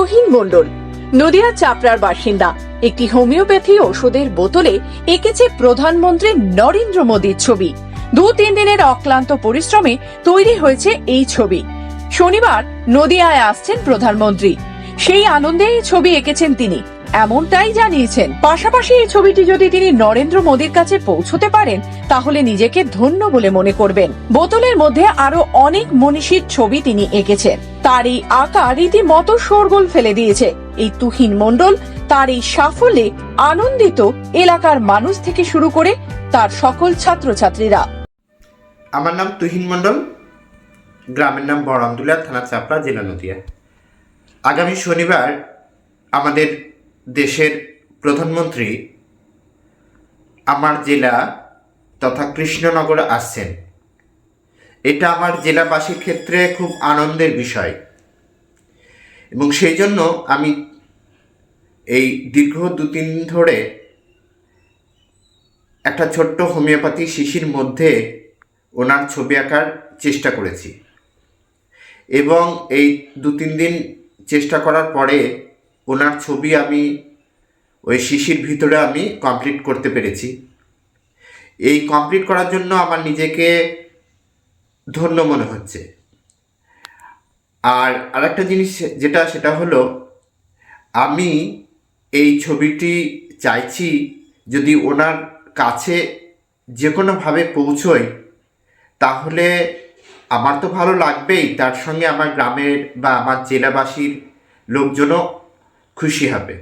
তুহিন মণ্ডল নদিয়া চাপড়ার বাসিন্দা। একটি হোমিওপ্যাথি ওষুধের বোতলে এঁকেছে প্রধানমন্ত্রী নরেন্দ্র মোদীর ছবি। 2-3 দিনের অক্লান্ত পরিশ্রমে তৈরি হয়েছে এই ছবি। শনিবার নদিয়ায় আসছেন প্রধানমন্ত্রী, সেই আনন্দে এই ছবি এঁকেছেন তিনি, এমনটাই জানিয়েছেন। পাশাপাশি এই ছবিটি যদি তিনি নরেন্দ্র মোদীর কাছে পৌঁছতে পারেন তাহলে নিজেকে ধন্য বলে মনে করবেন। বোতলের মধ্যে আরো অনেক মনীষীর ছবি তিনি এঁকেছেন। তার এই আঁকা রীতিমতো শোরগোল ফেলে দিয়েছে। এই তুহিন মণ্ডল তার এই সাফল্যে আনন্দিত এলাকার মানুষ থেকে শুরু করে তার সকল ছাত্রছাত্রীরা। আমার নাম তুহিন মণ্ডল, গ্রামের নাম বড়ামদুলা, থানা চাপড়া, জেলা নদিয়া। আগামী শনিবার আমাদের দেশের প্রধানমন্ত্রী আমার জেলা তথা কৃষ্ণনগরে আসছেন। এটা আমার জেলাবাসীর ক্ষেত্রে খুব আনন্দের বিষয় এবং সেই জন্য আমি এই দীর্ঘ 2-3 দিন ধরে একটা ছোট্ট হোমিওপ্যাথি শিশির মধ্যে ওনার ছবি আঁকার চেষ্টা করেছি এবং এই 2-3 দিন চেষ্টা করার পরে ওনার ছবি আমি ওই শিশির ভিতরে আমি কমপ্লিট করতে পেরেছি। এই কমপ্লিট করার জন্য আমার নিজেকে ধন্য মনে হচ্ছে। আর আরেকটা জিনিস সেটা হলো, আমি এই ছবিটি চাইছি যদি ওনার কাছে যে কোনোভাবে পৌঁছই তাহলে আমার তো ভালো লাগবেই, তার সঙ্গে আমার গ্রামের বা আমার জেলাবাসীর লোকজনও খুশি হবে।